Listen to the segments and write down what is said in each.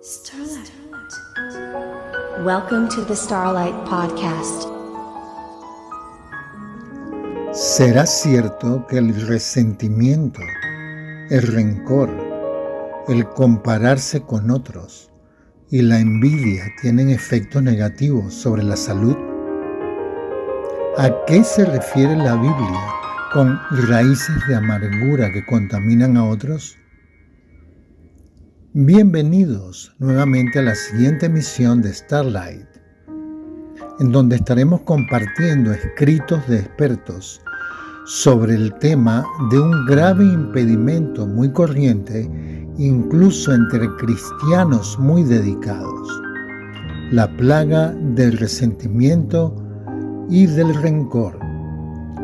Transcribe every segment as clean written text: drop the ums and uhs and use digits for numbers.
Starlight. Welcome to the Starlight Podcast. ¿Será cierto que el resentimiento, el rencor, el compararse con otros y la envidia tienen efectos negativos sobre la salud? ¿A qué se refiere la Biblia con raíces de amargura que contaminan a otros? Bienvenidos nuevamente a la siguiente emisión de Starlight, en donde estaremos compartiendo escritos de expertos sobre el tema de un grave impedimento muy corriente, incluso entre cristianos muy dedicados: la plaga del resentimiento y del rencor,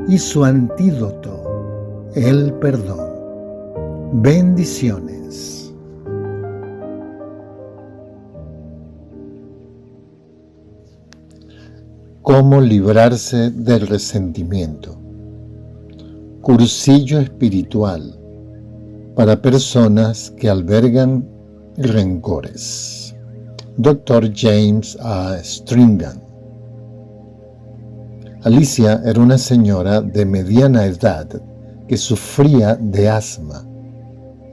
y su antídoto, el perdón. Bendiciones. ¿Cómo librarse del resentimiento? Cursillo espiritual para personas que albergan rencores. Dr. James A. Stringham. Alicia era una señora de mediana edad que sufría de asma,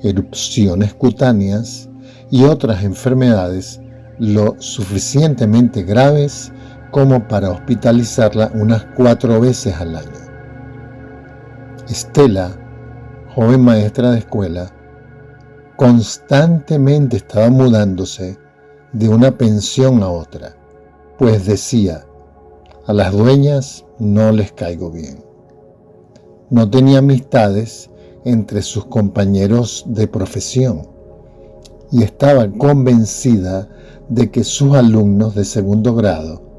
erupciones cutáneas y otras enfermedades lo suficientemente graves como para hospitalizarla unas 4 veces al año. Estela, joven maestra de escuela, constantemente estaba mudándose de una pensión a otra, pues decía: a las dueñas no les caigo bien. No tenía amistades entre sus compañeros de profesión y estaba convencida de que sus alumnos de segundo grado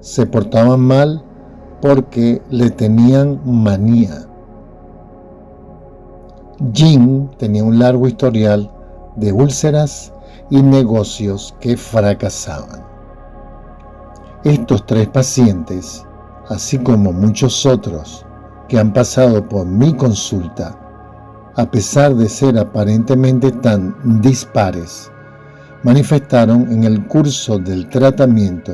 se portaban mal porque le tenían manía. Jean tenía un largo historial de úlceras y negocios que fracasaban. Estos 3 pacientes, así como muchos otros que han pasado por mi consulta, a pesar de ser aparentemente tan dispares, manifestaron en el curso del tratamiento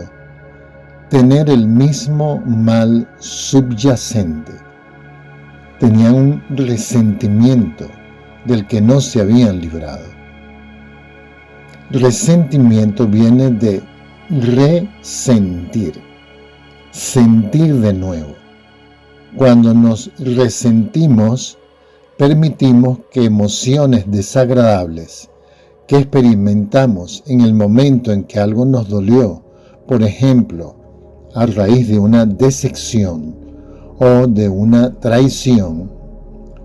tener el mismo mal subyacente. Tenían un resentimiento del que no se habían librado. Resentimiento viene de resentir, sentir de nuevo. Cuando nos resentimos, permitimos que emociones desagradables que experimentamos en el momento en que algo nos dolió, por ejemplo, a raíz de una decepción o de una traición,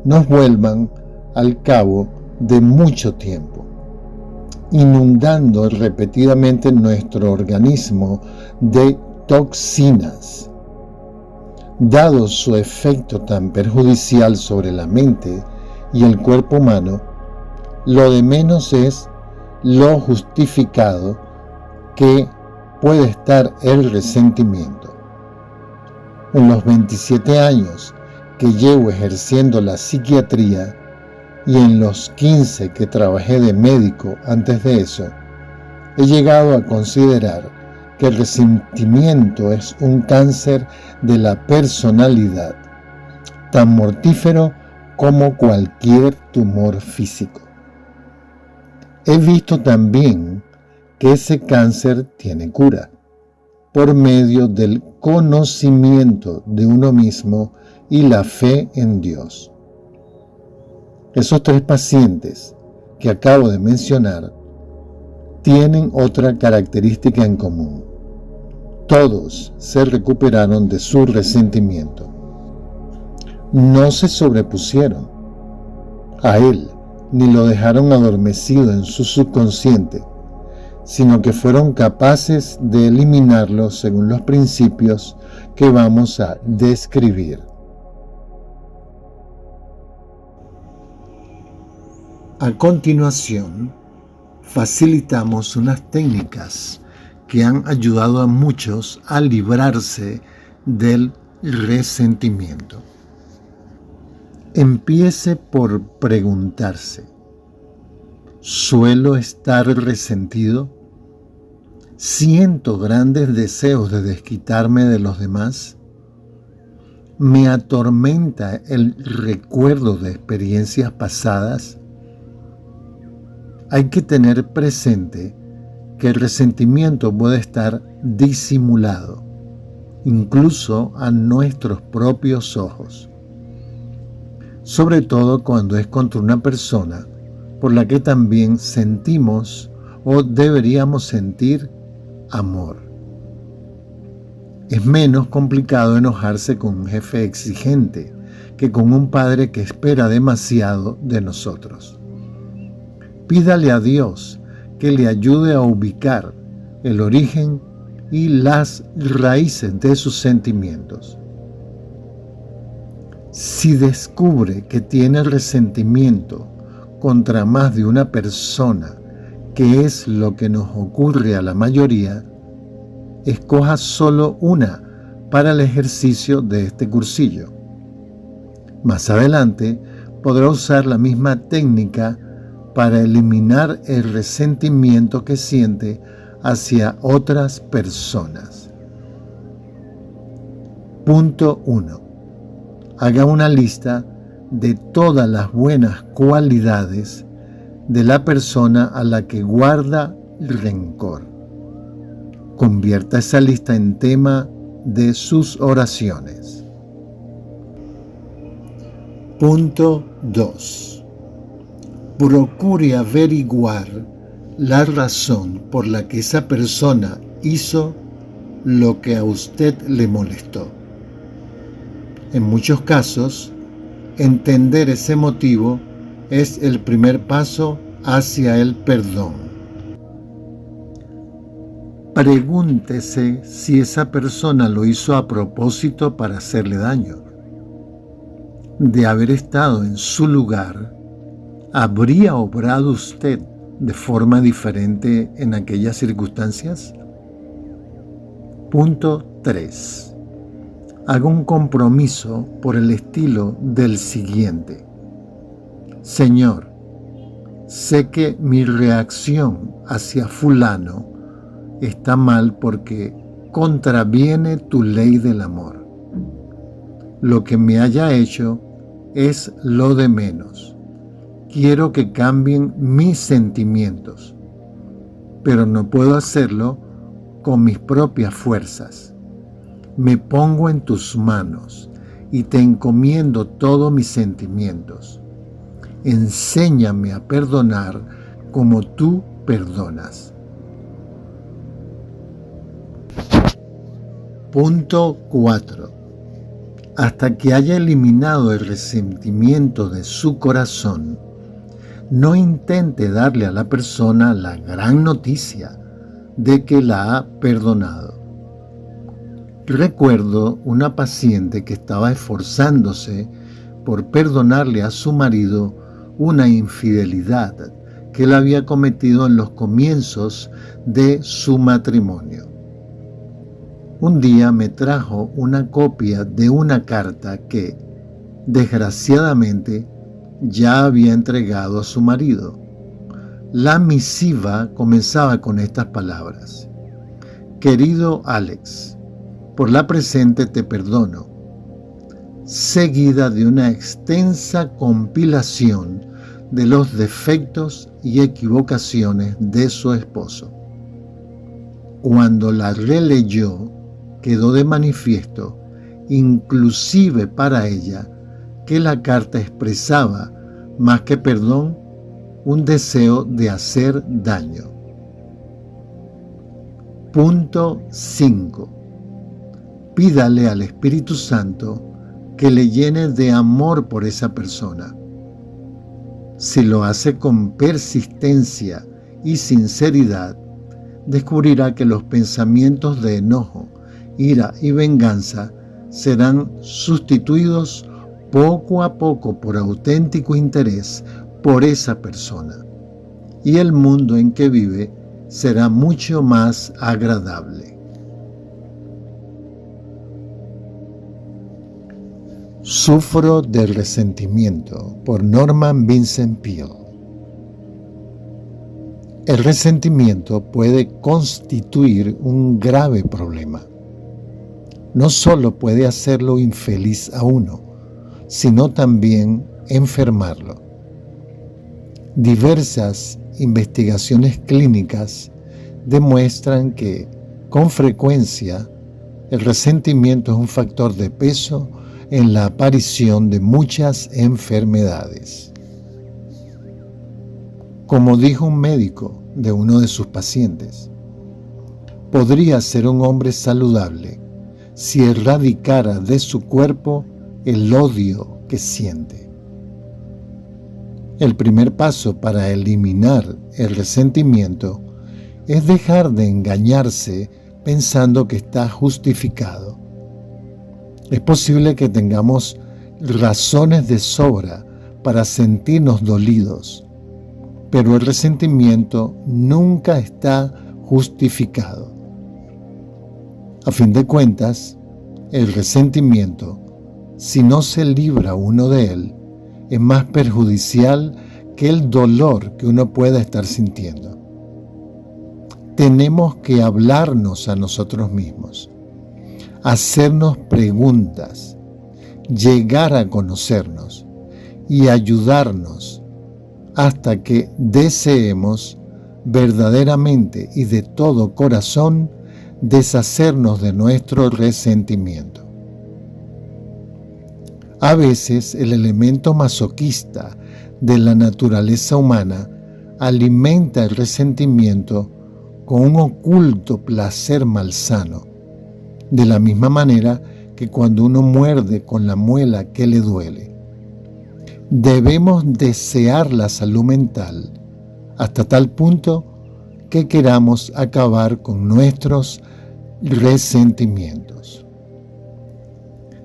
nos vuelvan al cabo de mucho tiempo, inundando repetidamente nuestro organismo de toxinas. Dado su efecto tan perjudicial sobre la mente y el cuerpo humano, lo de menos es lo justificado que puede estar el resentimiento. En los 27 años que llevo ejerciendo la psiquiatría y en los 15 que trabajé de médico antes de eso, he llegado a considerar que el resentimiento es un cáncer de la personalidad, tan mortífero como cualquier tumor físico. He visto también que ese cáncer tiene cura por medio del conocimiento de uno mismo y la fe en Dios. Esos 3 pacientes que acabo de mencionar tienen otra característica en común. Todos se recuperaron de su resentimiento. No se sobrepusieron a él ni lo dejaron adormecido en su subconsciente, sino que fueron capaces de eliminarlo según los principios que vamos a describir. A continuación, facilitamos unas técnicas que han ayudado a muchos a librarse del resentimiento. Empiece por preguntarse: ¿suelo estar resentido? ¿Siento grandes deseos de desquitarme de los demás? ¿Me atormenta el recuerdo de experiencias pasadas? Hay que tener presente que el resentimiento puede estar disimulado, incluso a nuestros propios ojos, sobre todo cuando es contra una persona por la que también sentimos o deberíamos sentir amor. Es menos complicado enojarse con un jefe exigente que con un padre que espera demasiado de nosotros. Pídale a Dios que le ayude a ubicar el origen y las raíces de sus sentimientos. Si descubre que tiene resentimiento contra más de una persona, que es lo que nos ocurre a la mayoría, escoja solo una para el ejercicio de este cursillo. Más adelante podrá usar la misma técnica para eliminar el resentimiento que siente hacia otras personas. Punto 1. Haga una lista de todas las buenas cualidades de la persona a la que guarda rencor. Convierta esa lista en tema de sus oraciones. Punto 2. Procure averiguar la razón por la que esa persona hizo lo que a usted le molestó. En muchos casos, entender ese motivo es el primer paso hacia el perdón. Pregúntese si esa persona lo hizo a propósito para hacerle daño. De haber estado en su lugar, ¿habría obrado usted de forma diferente en aquellas circunstancias? Punto 3. Haga un compromiso por el estilo del siguiente: Señor, sé que mi reacción hacia fulano está mal porque contraviene tu ley del amor. Lo que me haya hecho es lo de menos. Quiero que cambien mis sentimientos, pero no puedo hacerlo con mis propias fuerzas. Me pongo en tus manos y te encomiendo todos mis sentimientos. Enséñame a perdonar como tú perdonas. Punto 4. Hasta que haya eliminado el resentimiento de su corazón, no intente darle a la persona la gran noticia de que la ha perdonado. Recuerdo una paciente que estaba esforzándose por perdonarle a su marido una infidelidad que él había cometido en los comienzos de su matrimonio. Un día me trajo una copia de una carta que, desgraciadamente, ya había entregado a su marido. La misiva comenzaba con estas palabras: Querido Alex, por la presente te perdono, seguida de una extensa compilación de los defectos y equivocaciones de su esposo. Cuando la releyó, quedó de manifiesto, inclusive para ella, que la carta expresaba, más que perdón, un deseo de hacer daño. Punto 5. Pídale al Espíritu Santo que le llene de amor por esa persona. Si lo hace con persistencia y sinceridad, descubrirá que los pensamientos de enojo, ira y venganza serán sustituidos poco a poco por auténtico interés por esa persona, y el mundo en que vive será mucho más agradable. Sufro del resentimiento, por Norman Vincent Peale. El resentimiento puede constituir un grave problema. No solo puede hacerlo infeliz a uno, sino también enfermarlo. Diversas investigaciones clínicas demuestran que, con frecuencia, el resentimiento es un factor de peso en la aparición de muchas enfermedades. Como dijo un médico de uno de sus pacientes, podría ser un hombre saludable si erradicara de su cuerpo el odio que siente. El primer paso para eliminar el resentimiento es dejar de engañarse pensando que está justificado. Es posible que tengamos razones de sobra para sentirnos dolidos, pero el resentimiento nunca está justificado. A fin de cuentas, el resentimiento, si no se libra uno de él, es más perjudicial que el dolor que uno pueda estar sintiendo. Tenemos que hablarnos a nosotros mismos, hacernos preguntas, llegar a conocernos y ayudarnos hasta que deseemos verdaderamente y de todo corazón deshacernos de nuestro resentimiento. A veces el elemento masoquista de la naturaleza humana alimenta el resentimiento con un oculto placer malsano, de la misma manera que cuando uno muerde con la muela que le duele. Debemos desear la salud mental hasta tal punto que queramos acabar con nuestros resentimientos.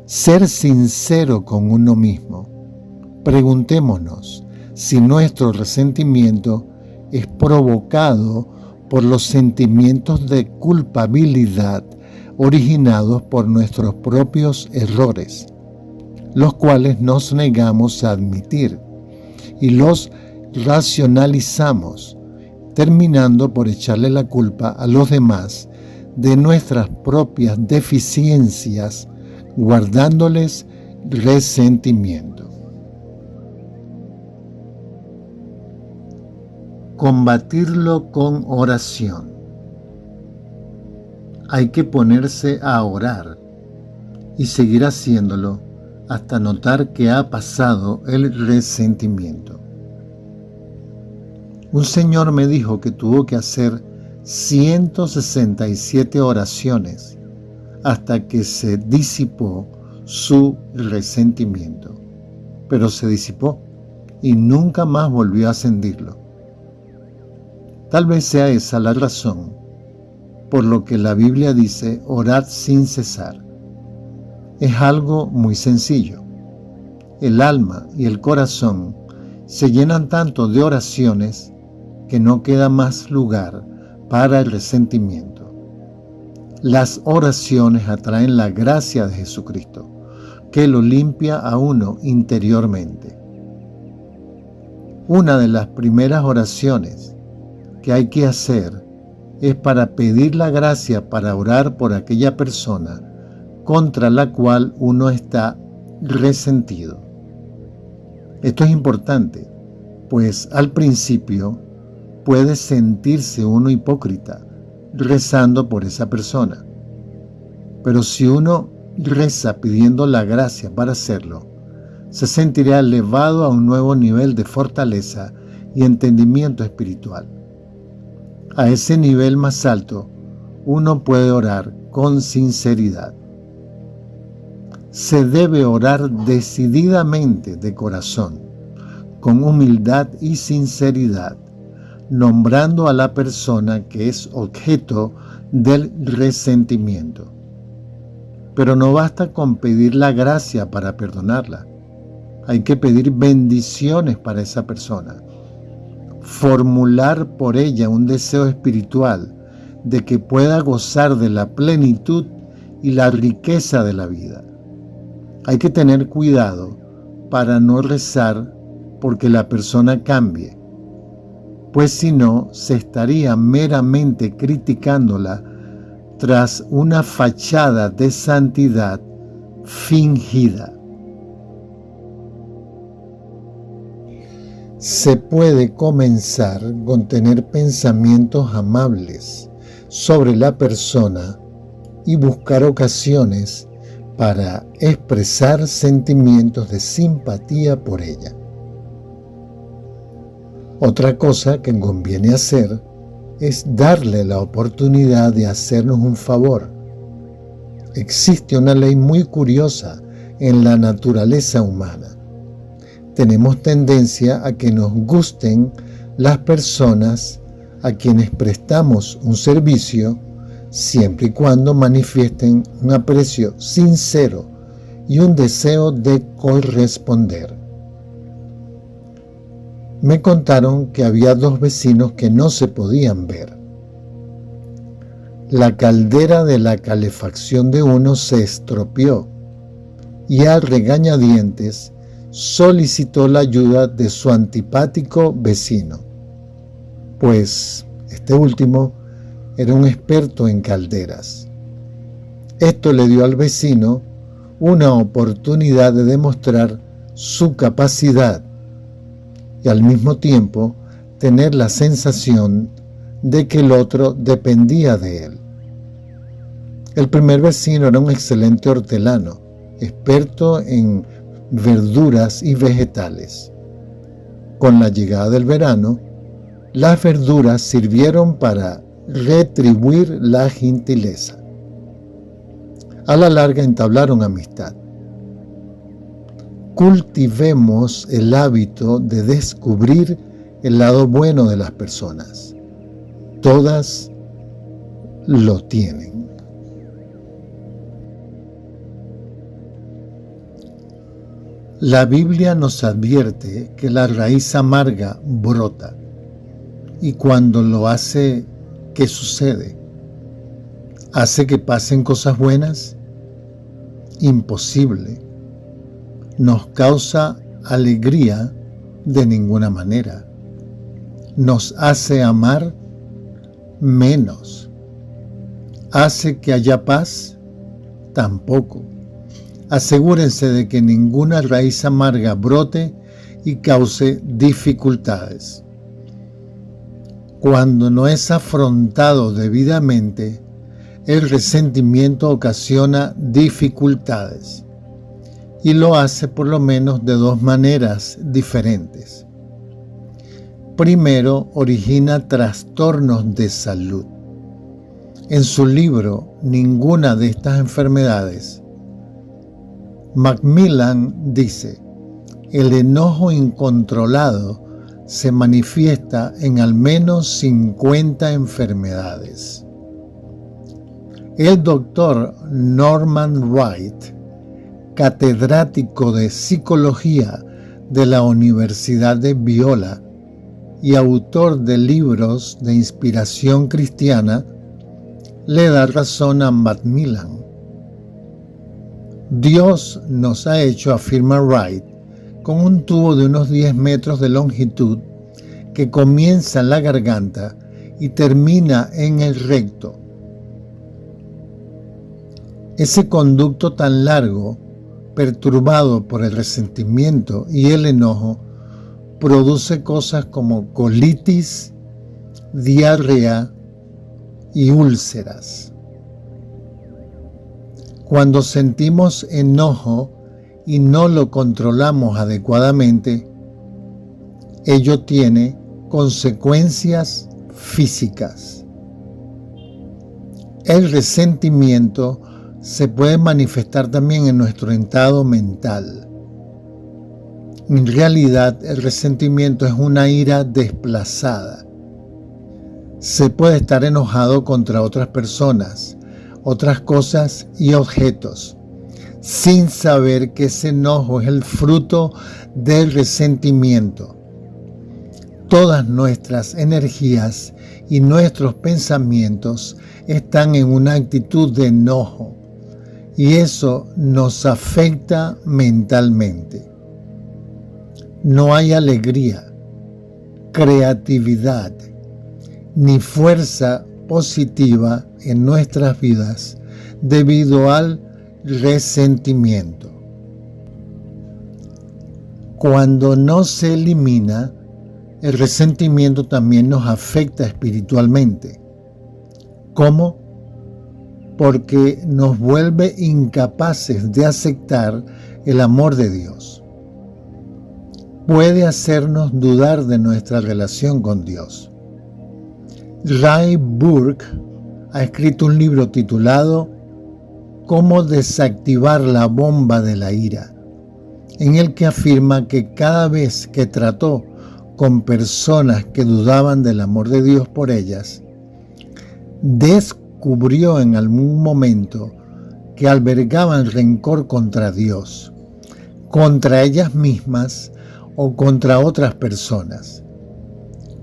Ser sincero con uno mismo. Preguntémonos si nuestro resentimiento es provocado por los sentimientos de culpabilidad originados por nuestros propios errores, los cuales nos negamos a admitir y los racionalizamos, terminando por echarle la culpa a los demás de nuestras propias deficiencias, guardándoles resentimiento. Combatirlo con oración. Hay que ponerse a orar y seguir haciéndolo hasta notar que ha pasado el resentimiento. Un señor me dijo que tuvo que hacer 167 oraciones hasta que se disipó su resentimiento, pero se disipó y nunca más volvió a sentirlo. Tal vez sea esa la razón por lo que la Biblia dice orad sin cesar. Es algo muy sencillo. El alma y el corazón se llenan tanto de oraciones que no queda más lugar para el resentimiento. Las oraciones atraen la gracia de Jesucristo, que lo limpia a uno interiormente. Una de las primeras oraciones que hay que hacer es para pedir la gracia para orar por aquella persona contra la cual uno está resentido. Esto es importante, pues al principio puede sentirse uno hipócrita rezando por esa persona. Pero si uno reza pidiendo la gracia para hacerlo, se sentirá elevado a un nuevo nivel de fortaleza y entendimiento espiritual. A ese nivel más alto, uno puede orar con sinceridad. Se debe orar decididamente de corazón, con humildad y sinceridad, nombrando a la persona que es objeto del resentimiento. Pero no basta con pedir la gracia para perdonarla. Hay que pedir bendiciones para esa persona. Formular por ella un deseo espiritual de que pueda gozar de la plenitud y la riqueza de la vida. Hay que tener cuidado para no rezar porque la persona cambie, pues si no, se estaría meramente criticándola tras una fachada de santidad fingida. Se puede comenzar con tener pensamientos amables sobre la persona y buscar ocasiones para expresar sentimientos de simpatía por ella. Otra cosa que conviene hacer es darle la oportunidad de hacernos un favor. Existe una ley muy curiosa en la naturaleza humana. Tenemos tendencia a que nos gusten las personas a quienes prestamos un servicio, siempre y cuando manifiesten un aprecio sincero y un deseo de corresponder. Me contaron que había dos vecinos que no se podían ver. La caldera de la calefacción de uno se estropeó y a regañadientes solicitó la ayuda de su antipático vecino, pues este último era un experto en calderas. Esto le dio al vecino una oportunidad de demostrar su capacidad y al mismo tiempo tener la sensación de que el otro dependía de él. El primer vecino era un excelente hortelano, experto en verduras y vegetales. Con la llegada del verano, las verduras sirvieron para retribuir la gentileza. A la larga entablaron amistad. Cultivemos el hábito de descubrir el lado bueno de las personas. Todas lo tienen. La Biblia nos advierte que la raíz amarga brota, y cuando lo hace, ¿qué sucede? ¿Hace que pasen cosas buenas? Imposible. ¿Nos causa alegría? De ninguna manera. ¿Nos hace amar? Menos. ¿Hace que haya paz? Tampoco. Asegúrense de que ninguna raíz amarga brote y cause dificultades. Cuando no es afrontado debidamente, el resentimiento ocasiona dificultades y lo hace por lo menos de dos maneras diferentes. Primero, origina trastornos de salud. En su libro Ninguna de estas enfermedades, Macmillan dice: el enojo incontrolado se manifiesta en al menos 50 enfermedades. El doctor Norman Wright, catedrático de psicología de la Universidad de Biola y autor de libros de inspiración cristiana, le da razón a Macmillan. Dios nos ha hecho, afirma Wright, con un tubo de unos 10 metros de longitud que comienza en la garganta y termina en el recto. Ese conducto tan largo, perturbado por el resentimiento y el enojo, produce cosas como colitis, diarrea y úlceras. Cuando sentimos enojo y no lo controlamos adecuadamente, ello tiene consecuencias físicas. El resentimiento se puede manifestar también en nuestro estado mental. En realidad, el resentimiento es una ira desplazada. Se puede estar enojado contra otras personas, otras cosas y objetos, sin saber que ese enojo es el fruto del resentimiento. Todas nuestras energías y nuestros pensamientos están en una actitud de enojo, y eso nos afecta mentalmente. No hay alegría, creatividad ni fuerza positiva en nuestras vidas debido al resentimiento. Cuando no se elimina, el resentimiento también nos afecta espiritualmente. ¿Cómo? Porque nos vuelve incapaces de aceptar el amor de Dios. Puede hacernos dudar de nuestra relación con Dios. Ray Burke ha escrito un libro titulado Cómo desactivar la bomba de la ira, en el que afirma que cada vez que trató con personas que dudaban del amor de Dios por ellas, descubrió en algún momento que albergaban rencor contra Dios, contra ellas mismas o contra otras personas.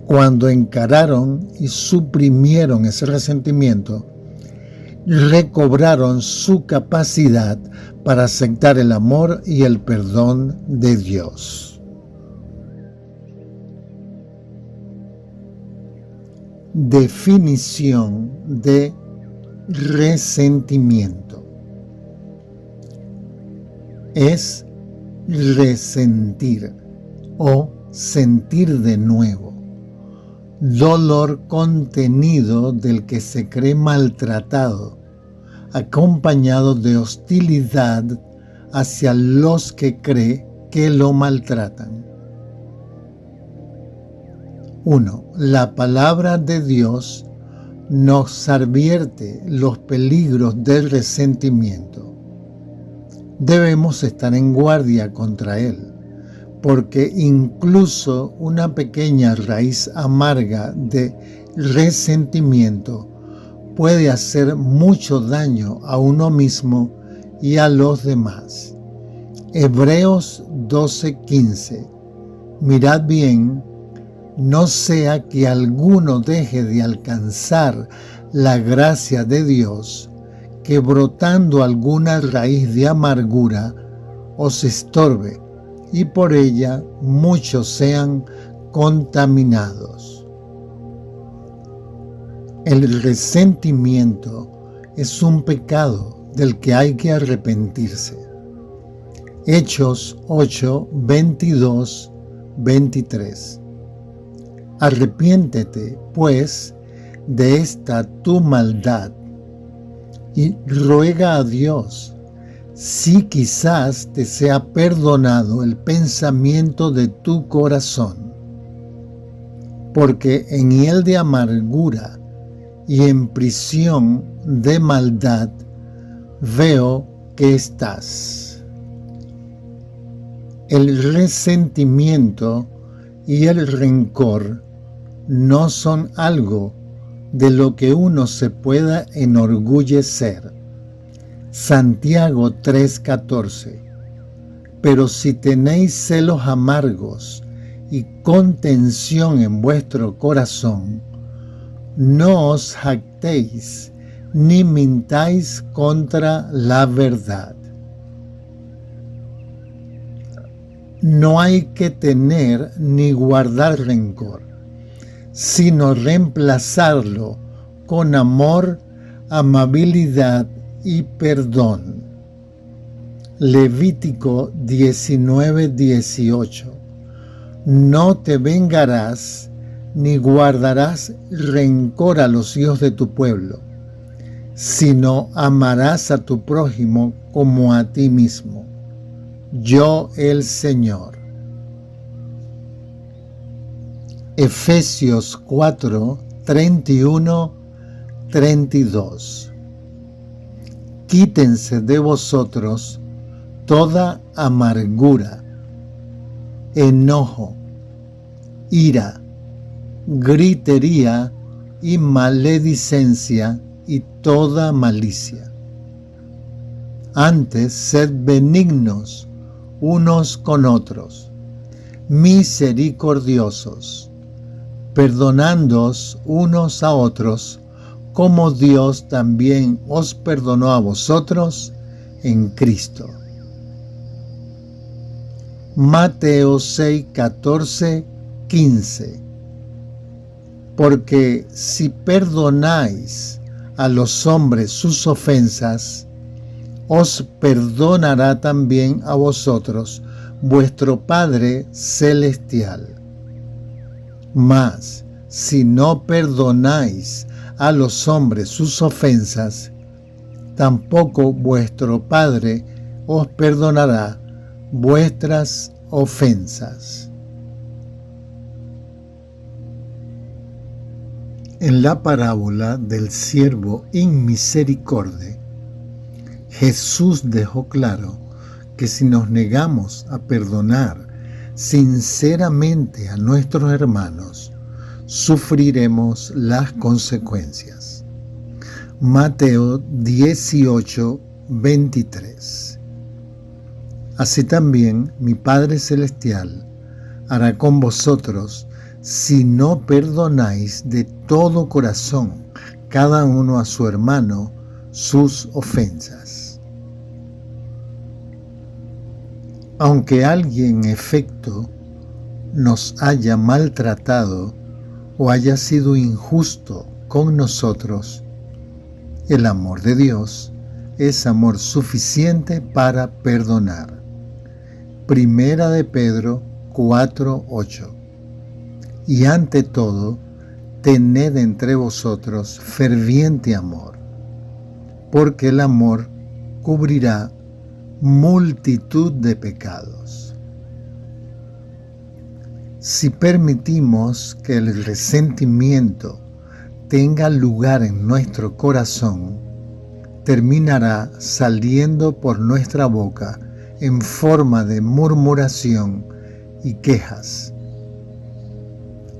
Cuando encararon y suprimieron ese resentimiento, recobraron su capacidad para aceptar el amor y el perdón de Dios. Definición de resentimiento. Es resentir o sentir de nuevo, dolor contenido del que se cree maltratado, acompañado de hostilidad hacia los que cree que lo maltratan. 1. La palabra de Dios nos advierte los peligros del resentimiento. Debemos estar en guardia contra él, porque incluso una pequeña raíz amarga de resentimiento puede hacer mucho daño a uno mismo y a los demás. Hebreos 12:15. Mirad bien, no sea que alguno deje de alcanzar la gracia de Dios, que brotando alguna raíz de amargura os estorbe, y por ella muchos sean contaminados. El resentimiento es un pecado del que hay que arrepentirse. Hechos 8, 22, 23. Arrepiéntete, pues, de esta tu maldad y ruega a Dios si quizás te sea perdonado el pensamiento de tu corazón, porque en hiel de amargura y en prisión de maldad veo que estás. El resentimiento y el rencor no son algo de lo que uno se pueda enorgullecer. Santiago 3:14. Pero si tenéis celos amargos y contención en vuestro corazón, no os jactéis ni mintáis contra la verdad. No hay que tener ni guardar rencor, sino reemplazarlo con amor, amabilidad y perdón. Levítico 19:18. No te vengarás ni guardarás rencor a los hijos de tu pueblo, sino amarás a tu prójimo como a ti mismo. Yo el Señor. Efesios 4, 31, 32. Quítense de vosotros toda amargura, enojo, ira, gritería y maledicencia y toda malicia. Antes, sed benignos unos con otros, misericordiosos, perdonándoos unos a otros, como Dios también os perdonó a vosotros en Cristo. Mateo 6, 14, 15. Porque si perdonáis a los hombres sus ofensas, os perdonará también a vosotros vuestro Padre Celestial. Mas si no perdonáis a los hombres sus ofensas, tampoco vuestro Padre os perdonará vuestras ofensas. En la parábola del siervo inmisericordia, Jesús dejó claro que si nos negamos a perdonar sinceramente a nuestros hermanos, sufriremos las consecuencias. Mateo 18:23. Así también mi Padre Celestial hará con vosotros si no perdonáis de todo corazón cada uno a su hermano sus ofensas. Aunque alguien en efecto nos haya maltratado o haya sido injusto con nosotros, el amor de Dios es amor suficiente para perdonar. Primera de Pedro 4:8. Y ante todo, tened entre vosotros ferviente amor, porque el amor cubrirá multitud de pecados. Si permitimos que el resentimiento tenga lugar en nuestro corazón, terminará saliendo por nuestra boca en forma de murmuración y quejas.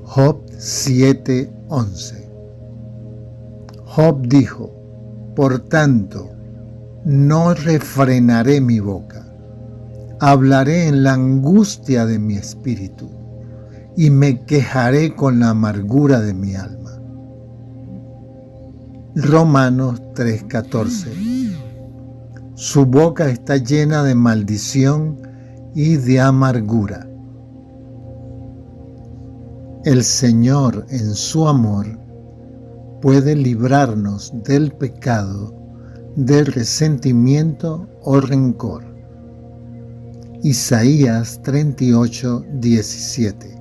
Job 7:11. Job dijo: por tanto, no refrenaré mi boca, hablaré en la angustia de mi espíritu, y me quejaré con la amargura de mi alma. Romanos 3:14. Su boca está llena de maldición y de amargura. El Señor, en su amor, puede librarnos del pecado, del resentimiento o rencor. Isaías 38:17.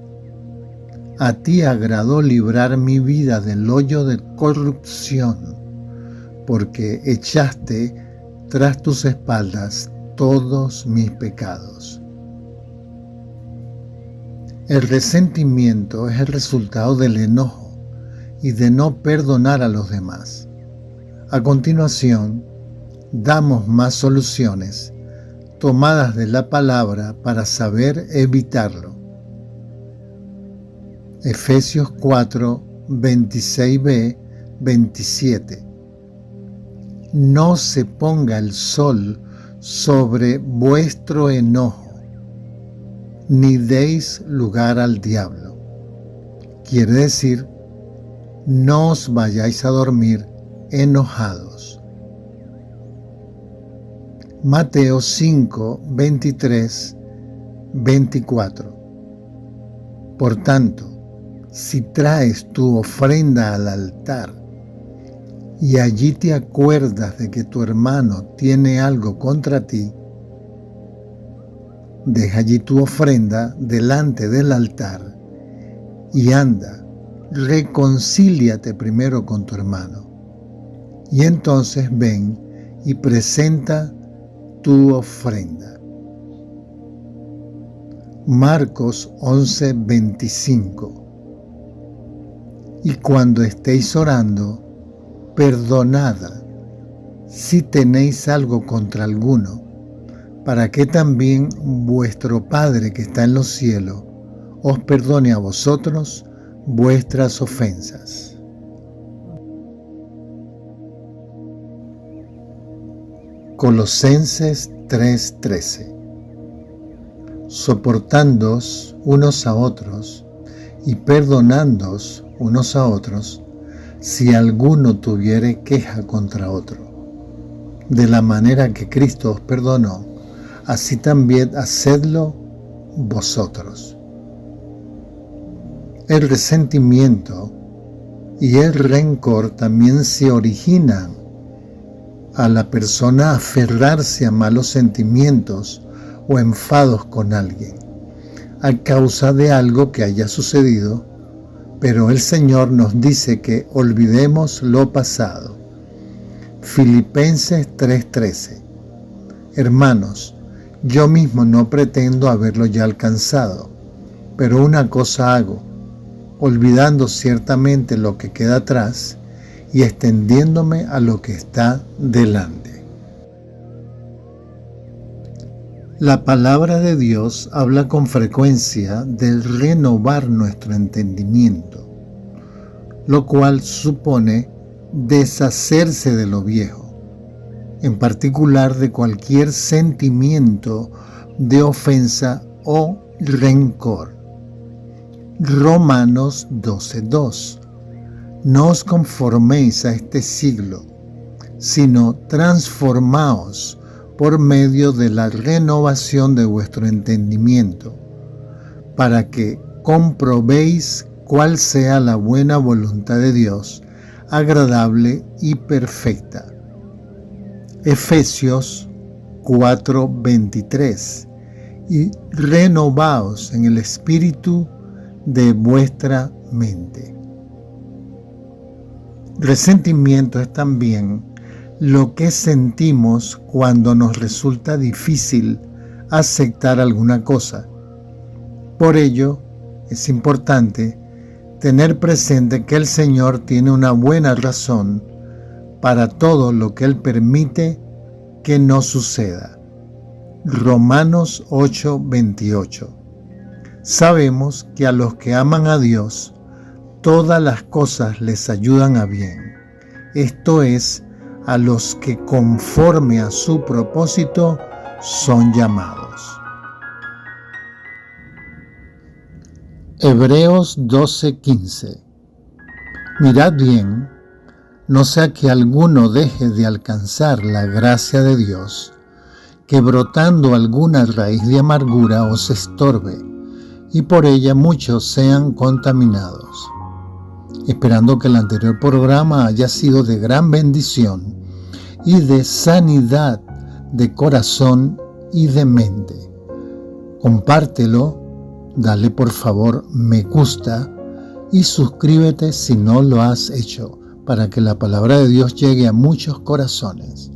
A ti agradó librar mi vida del hoyo de corrupción, porque echaste tras tus espaldas todos mis pecados. El resentimiento es el resultado del enojo y de no perdonar a los demás. A continuación, damos más soluciones tomadas de la palabra para saber evitarlo. Efesios 4, 26b, 27. No se ponga el sol sobre vuestro enojo, ni deis lugar al diablo. Quiere decir, no os vayáis a dormir enojados. Mateo 5, 23, 24. Por tanto, si traes tu ofrenda al altar y allí te acuerdas de que tu hermano tiene algo contra ti, deja allí tu ofrenda delante del altar y anda, reconcíliate primero con tu hermano, y entonces ven y presenta tu ofrenda. Marcos 11:25. Y cuando estéis orando, perdonad si tenéis algo contra alguno, para que también vuestro Padre que está en los cielos os perdone a vosotros vuestras ofensas. Colosenses 3:13. Soportándoos unos a otros y perdonándoos unos a otros, si alguno tuviere queja contra otro. De la manera que Cristo os perdonó, así también hacedlo vosotros. El resentimiento y el rencor también se origina a la persona aferrarse a malos sentimientos o enfados con alguien, a causa de algo que haya sucedido, pero el Señor nos dice que olvidemos lo pasado. Filipenses 3:13. Hermanos, yo mismo no pretendo haberlo ya alcanzado, pero una cosa hago, olvidando ciertamente lo que queda atrás y extendiéndome a lo que está delante. La palabra de Dios habla con frecuencia del renovar nuestro entendimiento, lo cual supone deshacerse de lo viejo, en particular de cualquier sentimiento de ofensa o rencor. Romanos 12:2. No os conforméis a este siglo, sino transformaos por medio de la renovación de vuestro entendimiento, para que comprobéis cuál sea la buena voluntad de Dios, agradable y perfecta. Efesios 4:23. Y renovaos en el espíritu de vuestra mente. Resentimiento es también lo que sentimos cuando nos resulta difícil aceptar alguna cosa. Por ello, es importante tener presente que el Señor tiene una buena razón para todo lo que Él permite que no suceda. Romanos 8:28. Sabemos que a los que aman a Dios, todas las cosas les ayudan a bien. Esto es, a los que conforme a su propósito son llamados. Hebreos 12:15. Mirad bien, no sea que alguno deje de alcanzar la gracia de Dios, que brotando alguna raíz de amargura os estorbe, y por ella muchos sean contaminados. Esperando que el anterior programa haya sido de gran bendición y de sanidad de corazón y de mente. Compártelo, dale por favor me gusta y suscríbete si no lo has hecho, para que la palabra de Dios llegue a muchos corazones.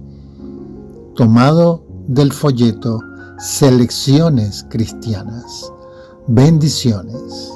Tomado del folleto Selecciones Cristianas. Bendiciones.